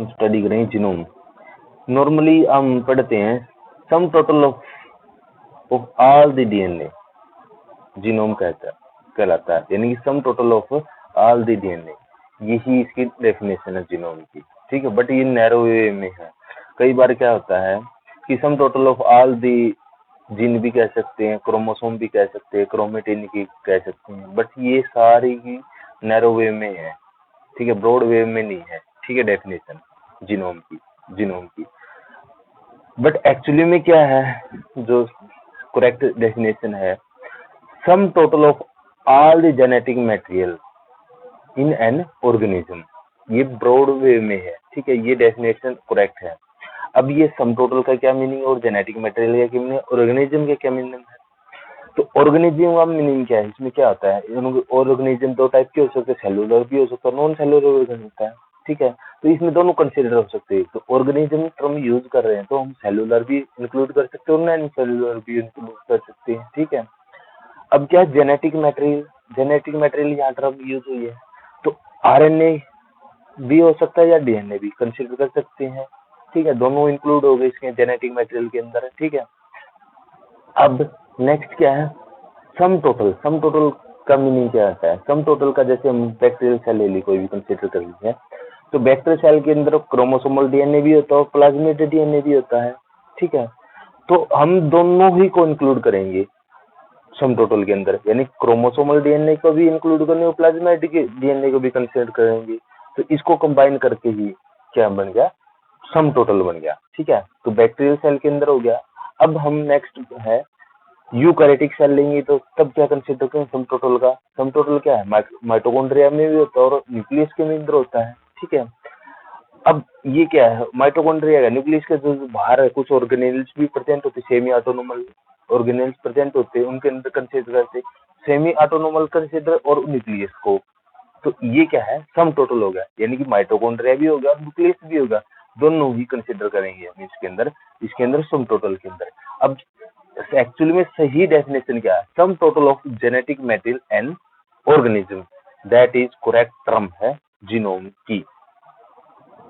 हम स्टडी करें genome. Normally हम पढ़ते हैं sum total of all the DNA genome कहलाता है, यानी कि sum total of all the DNA, यही इसकी डेफिनेशन है जीनोम की। ठीक है, बट ये नैरो वे में है। कई बार क्या होता है कि sum total of all the gene भी कह सकते हैं, क्रोमोसोम भी कह सकते हैं, क्रोमेटिन की कह सकते हैं, बट ये सारी ही नैरो वे में है। ठीक है, ब्रॉड वे में नहीं है। ठीक है, डेफिनेशन जीनोम की बट एक्चुअली में क्या है जो करेक्ट डेफिनेशन है, sum total of all the genetic material in an organism, ये ब्रॉड वे में है। ठीक है, ये डेफिनेशन करेक्ट है। अब ये सम टोटल का क्या मीनिंग और जेनेटिक मटेरियल का क्या मीनिंग, ऑर्गेनिज्म का क्या मीनिंग है? तो ऑर्गेनिज्म का मीनिंग क्या है, इसमें क्या होता है, ऑर्गेनिज्म दो टाइप के हो सकते हैं, सेलुलर भी हो सकता है, नॉन सेलुलर भी हो सकता है। ठीक है, तो इसमें दोनों कंसिडर हो सकते हैं। तो ऑर्गेनिज्म टर्म यूज कर रहे हैं तो हम सेलुलर भी इंक्लूड कर सकते हैं और नॉन सेलुलर भी इंक्लूड कर सकते हैं। ठीक है, अब क्या जेनेटिक मटेरियल यहाँ टर्म यूज हुई है, तो आरएनए भी हो सकता है या डीएनए भी कंसिडर कर सकते हैं। ठीक है, दोनों इंक्लूड हो गए इसके जेनेटिक मटेरियल के अंदर। ठीक है, अब नेक्स्ट क्या है, सम टोटल का मीनिंग क्या होता है? सम टोटल का, जैसे हम बैक्टीरियल सेल ले ली, कोई भी कंसिडर कर लीजिए, तो बैक्टीरियल सेल के अंदर क्रोमोसोमल डीएनए भी होता है और प्लाज्मिड डीएनए भी होता है। ठीक है, तो हम दोनों ही को इंक्लूड करेंगे सम टोटल के अंदर, यानी क्रोमोसोमल डीएनए को भी इंक्लूड करेंगे और प्लाज्मिड डीएनए को भी कंसिडर करेंगे। तो इसको कंबाइन करके ही क्या बन गया, सम टोटल बन गया। ठीक है, तो बैक्टीरियल सेल के अंदर हो गया। अब हम नेक्स्ट है यूकैरियोटिक सेल लेंगे, तो तब क्या कंसिडर करें सम टोटल का? सम टोटल क्या है, माइटोकॉन्ड्रिया में भी होता है और न्यूक्लियस के अंदर होता है। ठीक है, अब ये क्या है, माइटोकॉन्ड्रिया का न्यूक्लियस के जो बाहर है कुछ ऑर्गेनेल्स भी प्रेजेंट होते, सेमी ऑटोनोमल ऑर्गेनेल्स प्रेजेंट होते हैं, उनके अंदर कंसिडर करते सेमी ऑटोनोमल कंसिडर और न्यूक्लियस को। तो ये क्या है, सम टोटल हो गया, यानी कि माइटोकॉन्ड्रिया भी होगा और न्यूक्लियस भी होगा, दोनों ही कंसिडर करेंगे हम इसके अंदर सम टोटल के अंदर। अब एक्चुअली में सही डेफिनेशन क्या है, sum total of genetic material and organism, that is correct term है जीनोम की।